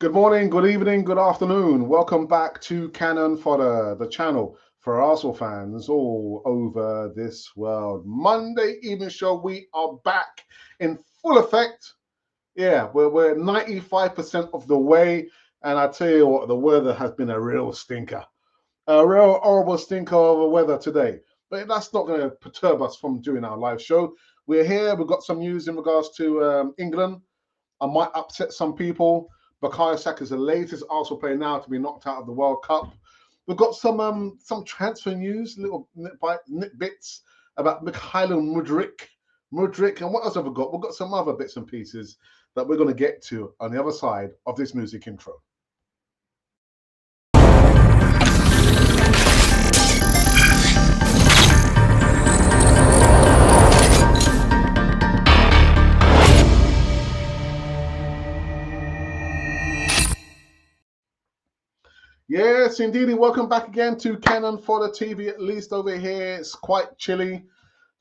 Good morning, good evening, good afternoon. Welcome back to Cannon Fodder, the channel for Arsenal fans all over this world. Monday evening show, we are back in full effect. Yeah, we're 95% of the way. And I tell you what, the weather has been a real stinker. A real horrible stinker of a weather today. But that's not going to perturb us from doing our live show. We're here. We've got some news in regards to England. I might upset some people. Bukayo Saka is the latest Arsenal player now to be knocked out of the World Cup. We've got some transfer news, little nit bits about Mykhailo Mudryk, and what else have we got? We've got some other bits and pieces that we're going to get to on the other side of this music intro. Yes, indeed. Welcome back again to Cannon Fodder TV. At least over here, it's quite chilly.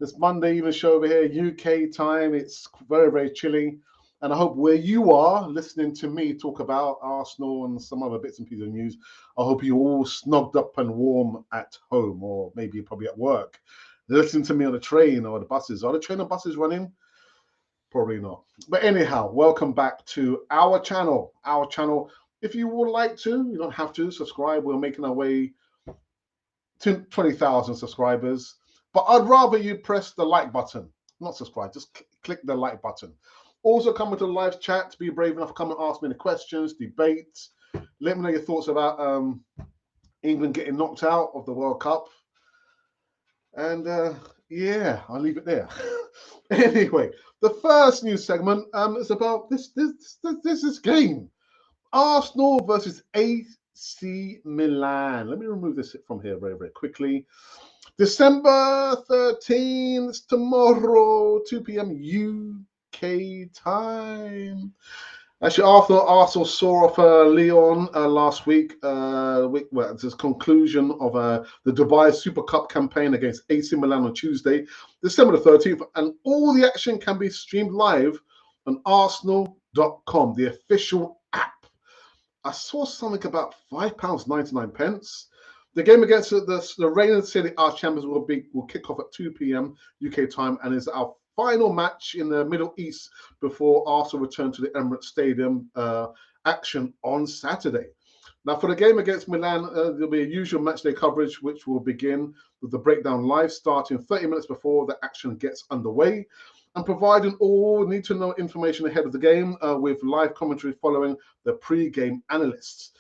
This Monday evening show over here, UK time, it's very, very chilly. And I hope where you are listening to me talk about Arsenal and some other bits and pieces of news, I hope you're all snogged up and warm at home, or maybe you're probably at work. Listening to me on the train or the buses. Are the train and buses running? Probably not. But anyhow, welcome back to our channel. Our channel. If you would like to, you don't have to subscribe. We're making our way to 20,000 subscribers. But I'd rather you press the like button, not subscribe. Just click the like button. Also, come into the live chat. Be brave enough to come and ask me any questions, debates. Let me know your thoughts about England getting knocked out of the World Cup. And yeah, I'll leave it there. Anyway, the first news segment is about this game. Arsenal versus AC Milan. Let me remove this from here very, very quickly. December 13th, tomorrow, 2 p.m. UK time. Actually, after Arsenal saw off Lyon last week, it's the conclusion of the Dubai Super Cup campaign against AC Milan on Tuesday, December the 13th, and all the action can be streamed live on Arsenal.com, the official app. I saw something about £5.99. The game against the reigning City Arch champions will kick off at 2 p.m. UK time and is our final match in the Middle East before Arsenal return to the Emirates Stadium action on Saturday. Now, for the game against Milan, there'll be a usual matchday coverage, which will begin with the breakdown live starting 30 minutes before the action gets underway, and providing all need-to-know information ahead of the game with live commentary following the pre-game analysts.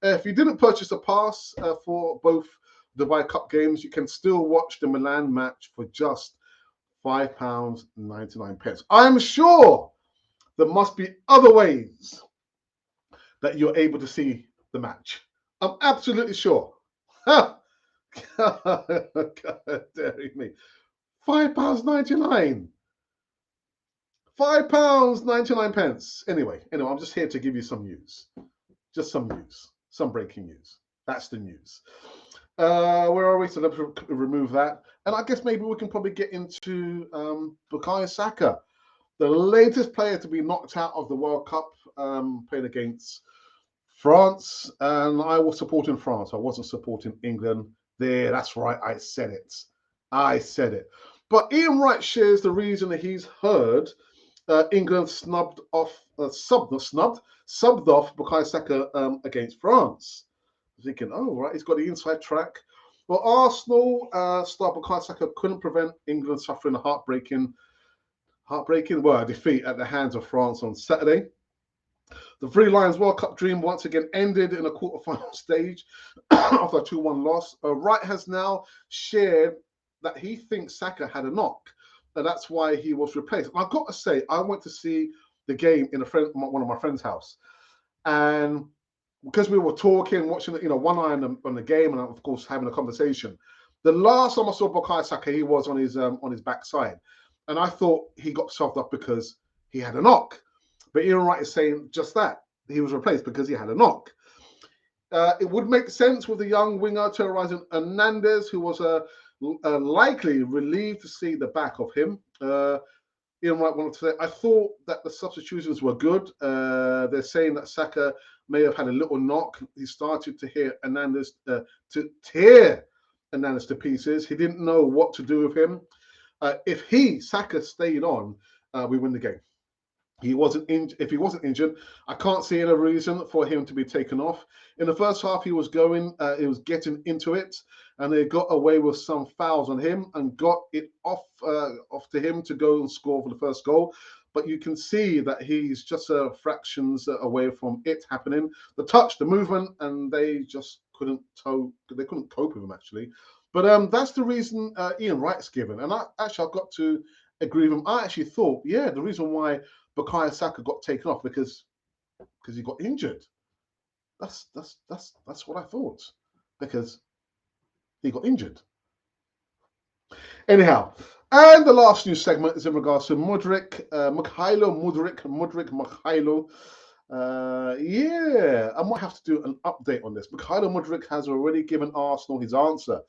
If you didn't purchase a pass for both Dubai Cup games, you can still watch the Milan match for just £5.99. I'm sure there must be other ways that you're able to see the match. I'm absolutely sure. God daring me. £5.99. £5.99. Anyway, I'm just here to give you some news. Just some news. Some breaking news. That's the news. Where are we? So let's remove that. And I guess maybe we can probably get into Bukayo Saka, the latest player to be knocked out of the World Cup, playing against France. And I was supporting France. I wasn't supporting England. There, that's right. I said it. But Ian Wright shares the reason that he's heard England subbed off Bukayo Saka against France. Thinking, oh, right, he's got the inside track. Well, Arsenal star Bukayo Saka couldn't prevent England suffering a heartbreaking defeat at the hands of France on Saturday. The Three Lions World Cup dream once again ended in a quarterfinal stage after a 2-1 loss. Wright has now shared that he thinks Saka had a knock, and that's why he was replaced. And I've got to say, I went to see the game in one of my friend's house, and because we were talking, watching, one eye on the game, and of course having a conversation. The last time I saw Bukayo Saka, he was on his backside, and I thought he got shoved up because he had a knock. But Ian Wright is saying just that. He was replaced because he had a knock. It would make sense with the young winger terrorizing Hernandez, who was likely relieved to see the back of him. Ian Wright wanted to say, I thought that the substitutions were good. They're saying that Saka may have had a little knock. He started to hear Hernandez to tear Hernandez to pieces. He didn't know what to do with him. If Saka stayed on, we win the game. If he wasn't injured, I can't see any reason for him to be taken off. In the first half, he was getting into it, and they got away with some fouls on him and got it off to him to go and score for the first goal. But you can see that he's just fractions away from it happening. The touch, the movement, and they just couldn't cope with him actually. But that's the reason Ian Wright's given, and I've got to agree with him. I actually thought, the reason why Bukayo Saka got taken off because he got injured. That's what I thought, because he got injured. Anyhow, and the last news segment is in regards to Mykhailo Mudryk. I might have to do an update on this. Mykhailo Mudryk has already given Arsenal his answer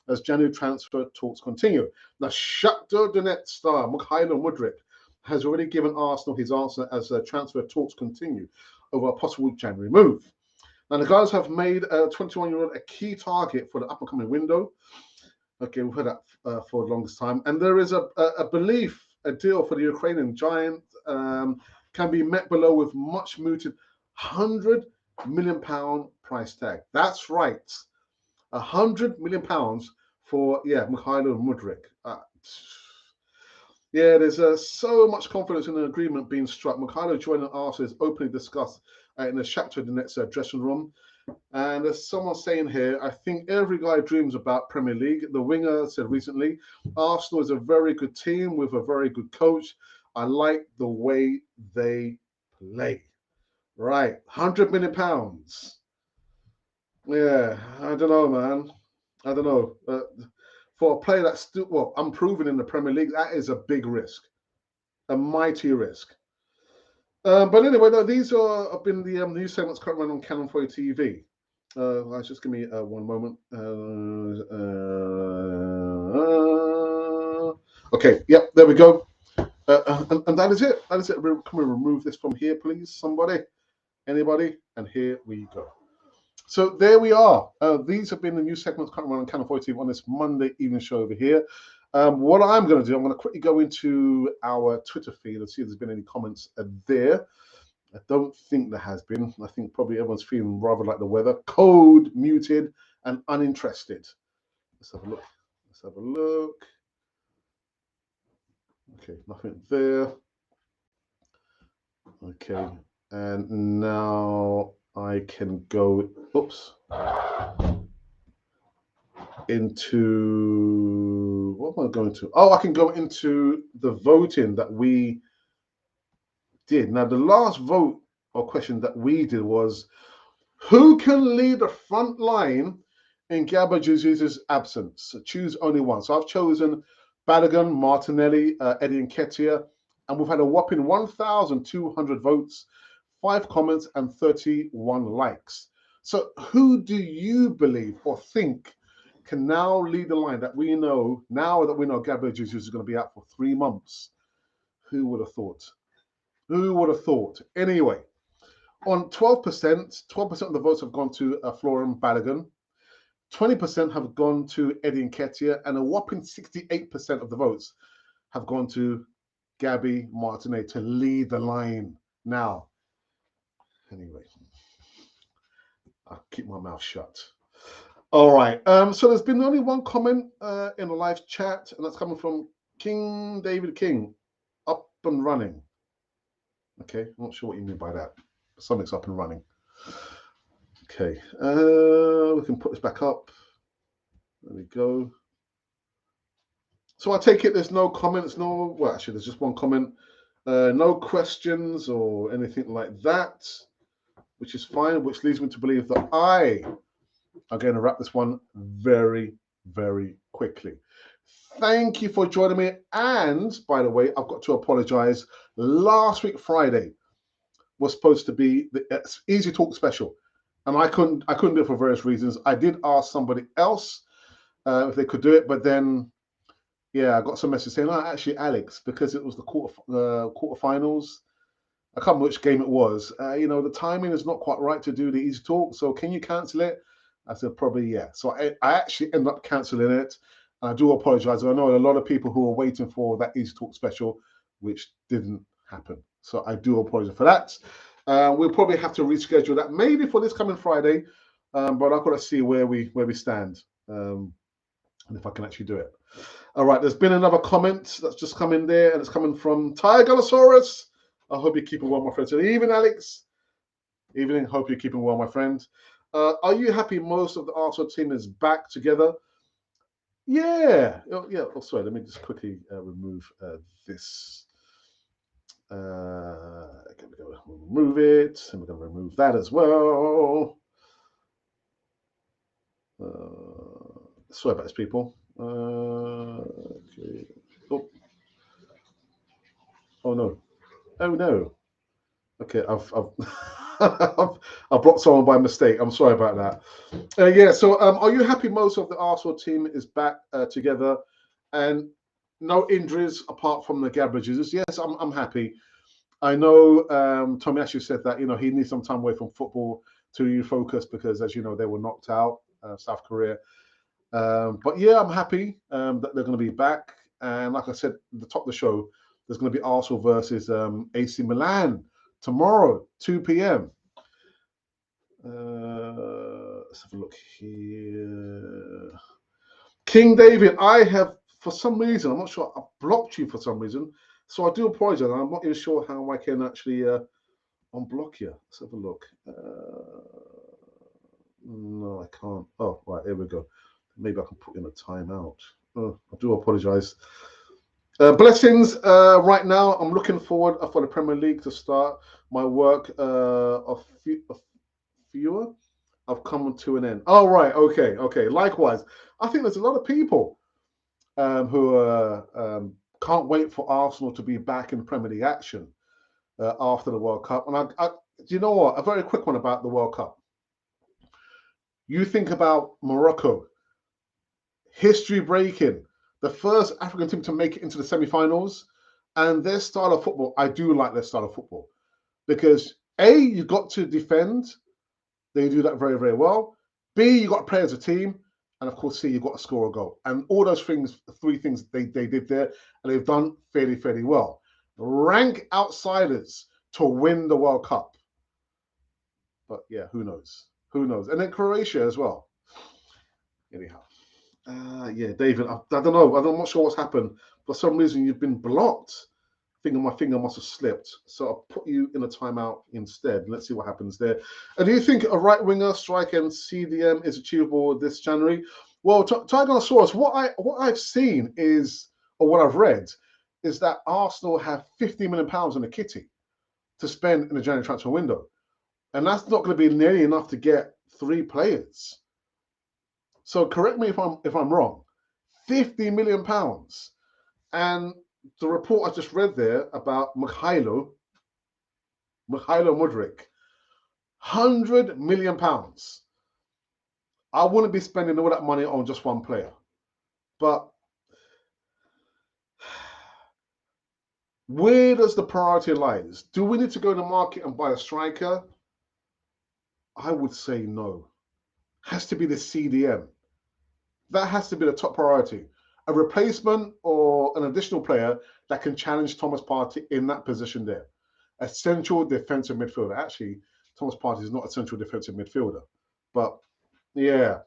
as January transfer talks continue. The Shakhtar Donetsk star Mykhailo Mudryk has already given Arsenal his answer as transfer talks continue over a possible January move. Now, the guys have made a 21-year-old a key target for the up-and-coming window. Okay, we've heard that for the longest time. And there is a belief a deal for the Ukrainian giant can be met below with much mooted £100 million price tag. That's right. £100 million for, Mykhailo Mudryk. There's so much confidence in an agreement being struck. Mykhailo joining Arsenal is openly discussed in the Shakhtar Donetsk dressing room. And there's someone saying here, I think every guy dreams about Premier League. The winger said recently, Arsenal is a very good team with a very good coach. I like the way they play. Right, £100 million. Yeah, I don't know, man. I don't know. For a player that's still, unproven in the Premier League, that is a big risk, a mighty risk. But anyway, these have been the news segments currently on Canon 4 TV. Just give me one moment. Okay, yep, there we go. And that is it. That is it. Can we remove this from here, please? Somebody? Anybody? And here we go. So there we are. These have been the news segments currently on Canon 4 TV on this Monday evening show over here. What I'm going to do, I'm going to quickly go into our Twitter feed and see if there's been any comments there. I don't think there has been. I think probably everyone's feeling rather like the weather. Cold, muted, and uninterested. Let's have a look. Let's have a look. Okay, nothing there. Okay, and now I can go, into, what am I going to? Oh, I can go into the voting that we did. Now, the last vote or question that we did was, who can lead the front line in Gabriel Jesus' absence? So choose only one. So I've chosen Balogun, Martinelli, Eddie Nketiah, and we've had a whopping 1,200 votes, 5 comments, and 31 likes. So who do you believe or think can now lead the line that we know, now that we know Gabriel Jesus is going to be out for 3 months? Who would have thought? Who would have thought? Anyway, on 12% of the votes have gone to Florian Balogun, 20% have gone to Eddie Nketiah, and a whopping 68% of the votes have gone to Gabby Martinelli to lead the line now. Anyway, I'll keep my mouth shut. All right. So there's been only one comment in the live chat, and that's coming from King David King. Up and running. Okay, I'm not sure what you mean by that. Something's up and running. Okay, we can put this back up. There we go. So I take it there's no comments, actually there's just one comment. No questions or anything like that, which is fine, which leads me to believe that I am going to wrap this one very, very quickly. Thank you for joining me. And by the way, I've got to apologize. Last week, Friday, was supposed to be the Easy Talk special, and I couldn't do it for various reasons. I did ask somebody else if they could do it, but then Yeah, I got some message saying, "Oh, actually, Alex, because it was the quarterfinals. I can't remember which game it was. The timing is not quite right to do the Easy Talk. So can you cancel it?" I said, "Probably, yeah." So I actually ended up canceling it. And I do apologize. I know a lot of people who are waiting for that Easy Talk special, which didn't happen. So I do apologize for that. We'll probably have to reschedule that maybe for this coming Friday, but I've got to see where we stand, and if I can actually do it. All right, there's been another comment that's just come in there, and it's coming from Tiganosaurus. I hope you're keeping well, my friend. So evening, Alex. Evening. Hope you're keeping well, my friend. Are you happy most of the Arsenal team is back together? Yeah. Yeah. Oh, sorry. Let me just quickly remove this. Okay, we're going to remove it, and we're going to remove that as well. Sorry about this, people. Okay. Oh no. Oh no. Okay, I've blocked someone by mistake. I'm sorry about that. Yeah. So, are you happy? Most of the Arsenal team is back together, and no injuries apart from the Gabriel Jesus. Yes, I'm happy. I know Tommy actually said that he needs some time away from football to refocus because, as you know, they were knocked out, South Korea. But yeah, I'm happy that they're going to be back. And like I said at the top of the show, there's going to be Arsenal versus AC Milan tomorrow, 2 p.m. Let's have a look here. King David, I have, for some reason, I'm not sure, I blocked you for some reason. So I do apologize. I'm not even sure how I can actually unblock you. Let's have a look. No, I can't. Oh, right, here we go. Maybe I can put in a timeout. Oh, I do apologize. Blessings. Right now, I'm looking forward for the Premier League to start. My work of fewer. I've come to an end. Oh, right. Okay. Okay. Likewise, I think there's a lot of people who can't wait for Arsenal to be back in Premier League action after the World Cup. And do you know what? A very quick one about the World Cup. You think about Morocco, history breaking, the first African team to make it into the semi-finals, and their style of football. I do like their style of football because A, you got to defend. They do that very, very well. B, you got to play as a team. And of course, C, you got to score a goal. And all those things, three things they did there, and they've done fairly, fairly well. Rank outsiders to win the World Cup. But yeah, who knows? Who knows? And then Croatia as well. Anyhow. Yeah, David, I don't know. I'm not sure what's happened. For some reason, you've been blocked. I think my finger must have slipped. So I'll put you in a timeout instead. Let's see what happens there. And do you think a right winger strike and CDM is achievable this January? Well, Tiganosaurus, what I've seen is, or what I've read, is that Arsenal have £50 million in the kitty to spend in the January transfer window. And that's not going to be nearly enough to get 3 players. So correct me if I'm wrong. £50 million. And the report I just read there about Mykhailo Mudryk, £100 million. I wouldn't be spending all that money on just one player. But where does the priority lies? Do we need to go to the market and buy a striker? I would say no. Has to be the CDM. That has to be the top priority. A replacement or an additional player that can challenge Thomas Partey in that position there. A central defensive midfielder. Actually, Thomas Partey is not a central defensive midfielder. But yeah.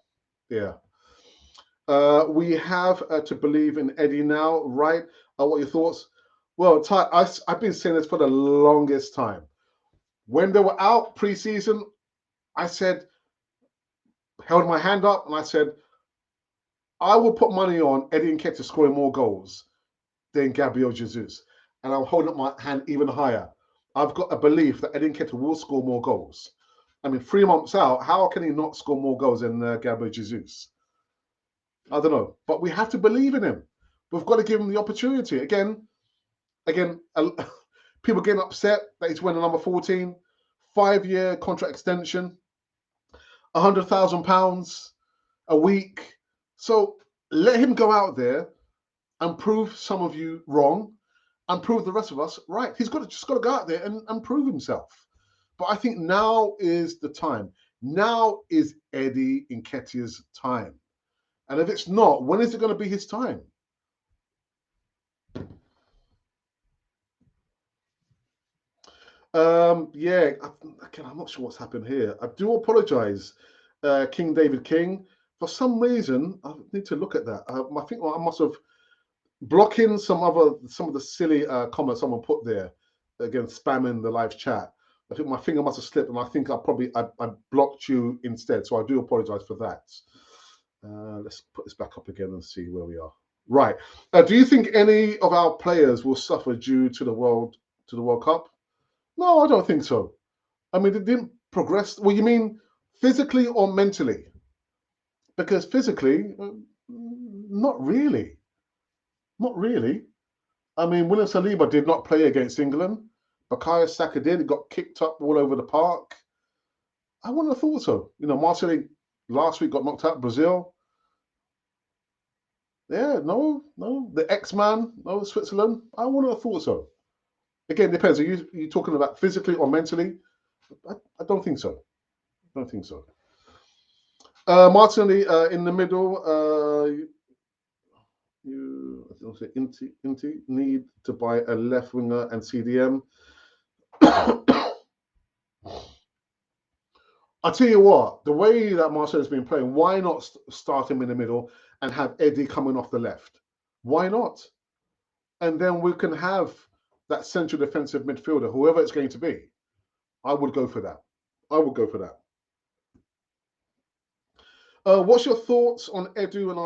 We have to believe in Eddie now, right? What are your thoughts? Well, Ty, I've been saying this for the longest time. When they were out pre-season, I said, held my hand up and I said, I will put money on Eddie Nketiah scoring more goals than Gabriel Jesus. And I'm holding up my hand even higher. I've got a belief that Eddie Nketiah will score more goals. I mean, 3 months out, how can he not score more goals than Gabriel Jesus? I don't know. But we have to believe in him. We've got to give him the opportunity. Again, people getting upset that he's winning number 14, 5-year contract extension, £100,000 a week. So let him go out there and prove some of you wrong and prove the rest of us right. He's just got to go out there and prove himself. But I think now is the time. Now is Eddie Nketiah's time. And if it's not, when is it going to be his time? Yeah, again, I'm not sure what's happened here. I do apologize, King David King. For some reason, I need to look at that. I think I must have blocking some of the silly comments someone put there. Again, spamming the live chat. I think my finger must have slipped, and I think I blocked you instead. So I do apologize for that. Let's put this back up again and see where we are. Right. Do you think any of our players will suffer due to the World Cup? No, I don't think so. I mean, they didn't progress. Well, you mean physically or mentally? Because physically, not really. Not really. I mean, William Saliba did not play against England. Bukayo Saka did. He got kicked up all over the park. I wouldn't have thought so. You know, Martinelli last week got knocked out Brazil. Yeah, no. The X-Man, no, Switzerland. I wouldn't have thought so. Again, depends. Are you talking about physically or mentally? I don't think so. I don't think so. Martinelli in the middle. You Inti need to buy a left winger and CDM. I'll tell you what, the way that Marcelo's been playing, why not start him in the middle and have Eddie coming off the left? Why not? And then we can have that central defensive midfielder, whoever it's going to be. I would go for that. I would go for that. What's your thoughts on Edu and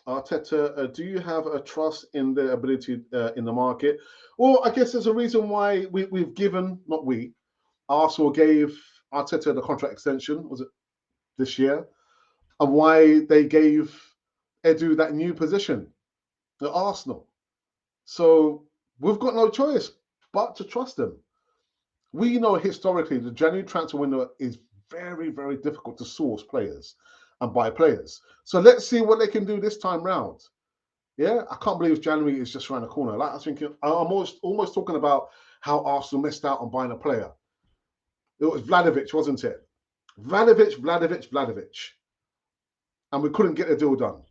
Arteta? Do you have a trust in their ability in the market? Well, I guess there's a reason why we've given, not we, Arsenal gave Arteta the contract extension, was it this year? And why they gave Edu that new position at Arsenal. So we've got no choice but to trust them. We know historically the January transfer window is very, very difficult to source players and buy players. So let's see what they can do this time round. Yeah, I can't believe January is just around the corner. Like I was thinking, I'm almost talking about how Arsenal missed out on buying a player. It was Vlahovic, wasn't it? Vlahovic. And we couldn't get the deal done.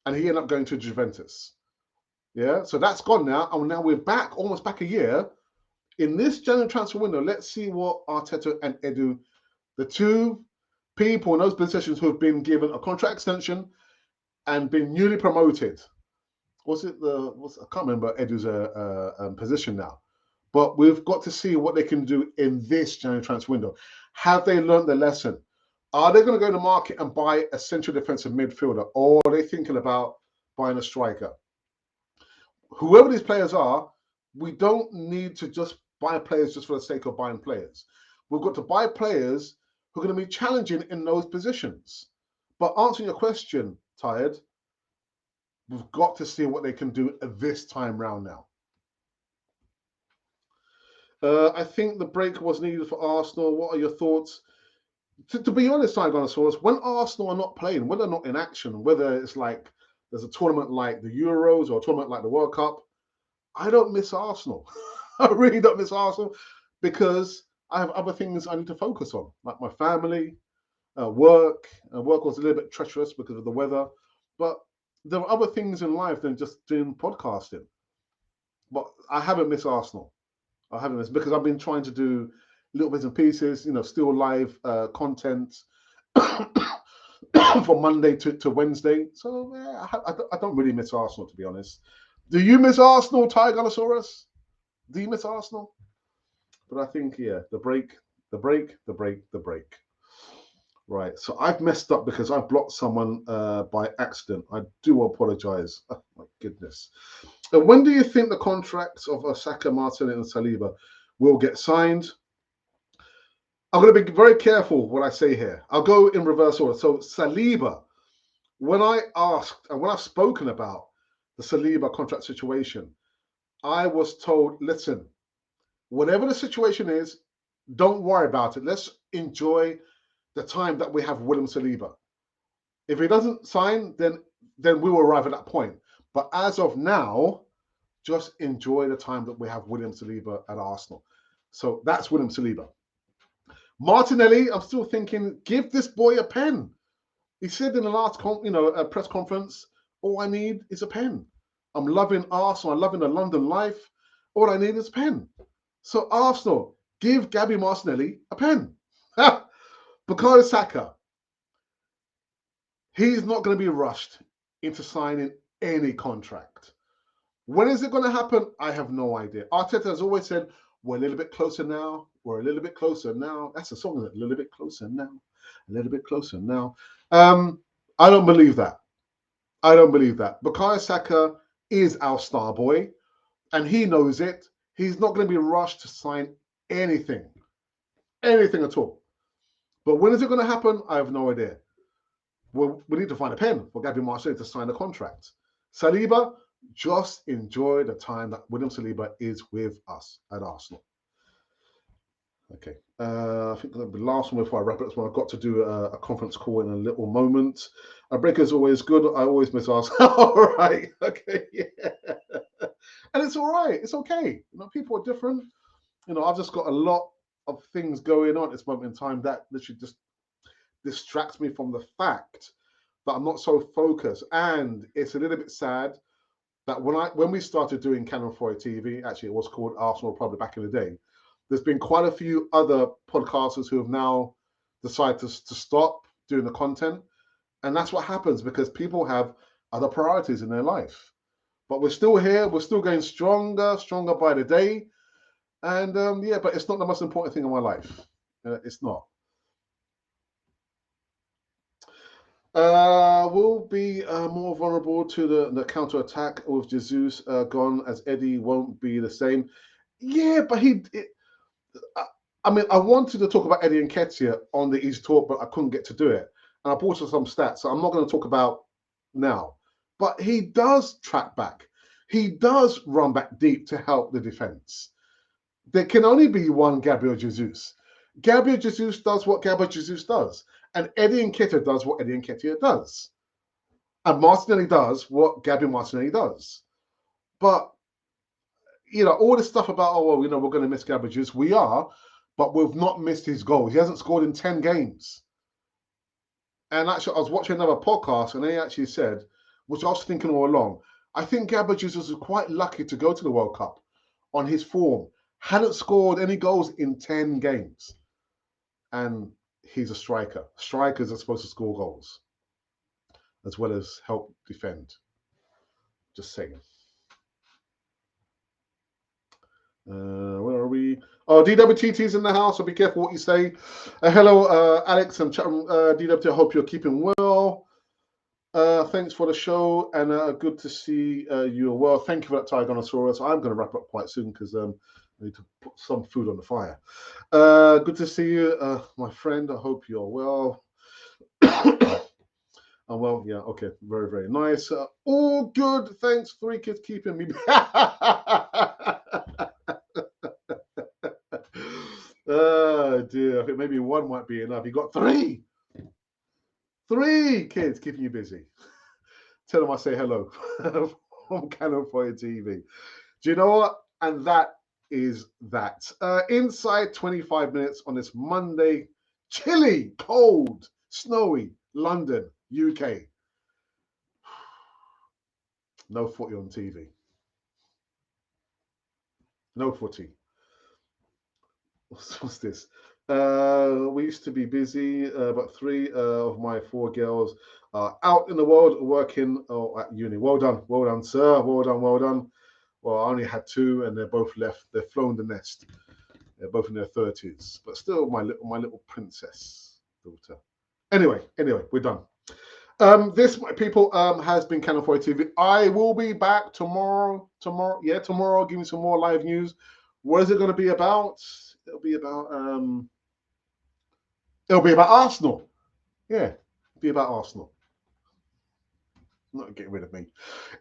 And he ended up going to Juventus. Yeah, so that's gone now. And now we're back, almost back a year. In this January transfer window, let's see what Arteta and Edu, the two people in those positions who have been given a contract extension and been newly promoted. I can't remember Edu's position now. But we've got to see what they can do in this January transfer window. Have they learned the lesson? Are they going to go to the market and buy a central defensive midfielder, or are they thinking about buying a striker? Whoever these players are, we don't need to just buy players just for the sake of buying players. We've got to buy players who are going to be challenging in those positions. But answering your question, Tired, we've got to see what they can do this time round now. I think the break was needed for Arsenal. What are your thoughts? To be honest, Dinosaurs, when Arsenal are not playing, whether they're not in action, whether it's like there's a tournament like the Euros or a tournament like the World Cup, I don't miss Arsenal. I really don't miss Arsenal because I have other things I need to focus on, like my family, work. Work was a little bit treacherous because of the weather, but there are other things in life than just doing podcasting. But I haven't missed Arsenal. I haven't missed because I've been trying to do little bits and pieces, still live content from Monday to Wednesday. So yeah, I don't really miss Arsenal, to be honest. Do you miss Arsenal, Tiganosaurus? Do you miss Arsenal? But I think, yeah, the break. Right, so I've messed up because I blocked someone by accident. I do apologize. Oh, my goodness. When do you think the contracts of Saka, Martinelli, and Saliba will get signed? I'm going to be very careful what I say here. I'll go in reverse order. So Saliba, when I asked and when I've spoken about the Saliba contract situation, I was told, listen, whatever the situation is, don't worry about it. Let's enjoy the time that we have William Saliba. If he doesn't sign, then we will arrive at that point. But as of now, just enjoy the time that we have William Saliba at Arsenal. So that's William Saliba. Martinelli, I'm still thinking, give this boy a pen. He said in the last press conference, all I need is a pen. I'm loving Arsenal. I'm loving the London life. All I need is a pen. So Arsenal, give Gabby Martinelli a pen. Bukayo Saka, he's not going to be rushed into signing any contract. When is it going to happen? I have no idea. Arteta has always said, we're a little bit closer now. We're a little bit closer now. That's a song, isn't it? A little bit closer now. A little bit closer now. I don't believe that. I don't believe that. Bukayo Saka is our star boy, and he knows it. He's not going to be rushed to sign anything. Anything at all. But when is it going to happen? I have no idea. We need to find a pen for Gabby Martinelli to sign a contract. Saliba, just enjoy the time that William Saliba is with us at Arsenal. Okay, I think the last one before I wrap it up, I've got to do a conference call in a little moment. A break is always good. I always miss us. All right, okay, yeah. And it's all right. It's okay. People are different. I've just got a lot of things going on at this moment in time that literally just distracts me from the fact that I'm not so focused. And it's a little bit sad that when we started doing Canon 4 TV, actually it was called Arsenal probably back in the day, there's been quite a few other podcasters who have now decided to stop doing the content. And that's what happens because people have other priorities in their life. But we're still here. We're still getting stronger by the day. And yeah, but it's not the most important thing in my life. It's not. We'll be more vulnerable to the counter attack with Jesus gone, as Eddie won't be the same. Yeah, but I wanted to talk about Eddie Nketiah on the Easy Talk, but I couldn't get to do it. And I brought you some stats, so I'm not going to talk about now. But he does track back. He does run back deep to help the defense. There can only be one Gabriel Jesus. Gabriel Jesus does what Gabriel Jesus does. And Eddie Nketiah does what Eddie Nketiah does. And Martinelli does what Gabriel Martinelli does. But, all this stuff about, we're going to miss Gabriel Jesus. We are, but we've not missed his goals. He hasn't scored in 10 games. And actually, I was watching another podcast, and they actually said, which I was thinking all along, I think Gabriel Jesus was quite lucky to go to the World Cup on his form. Hadn't scored any goals in 10 games. And he's a striker. Strikers are supposed to score goals as well as help defend. Just saying. Where are we? Oh, DWTT's in the house, so be careful what you say. Hello, Alex and DWT. I hope you're keeping well. Thanks for the show, and good to see you well. Thank you for that, Tyrannosaurus. I'm going to wrap up quite soon because I need to put some food on the fire. Good to see you, my friend. I hope you're well. Oh, well, yeah, okay. Very, very nice. All good. Thanks. 3 kids keeping me. Oh, dear. I think maybe 1 might be enough. You got 3. 3 kids keeping you busy. Tell them I say hello from Canon for TV. Do you know what? And that is that. Inside 25 minutes on this Monday, chilly, cold, snowy London, UK. No footy on TV. No footy. What's this? We used to be busy, but 3 of my 4 girls are out in the world working at uni. Well done, sir. Well done. Well, I only had 2, and they're both left. They've flown the nest. They're both in their 30s, but still my little princess daughter. Anyway, we're done. This, my people, has been Canon 4 TV. I will be back tomorrow. Tomorrow, give me some more live news. What is it going to be about? It'll be about Arsenal. Yeah, it'll be about Arsenal. Not getting rid of me.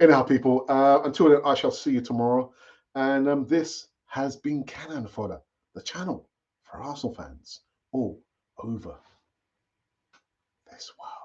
Anyhow, people, until then, I shall see you tomorrow. And this has been Canon Fodder, the channel for Arsenal fans all over this world.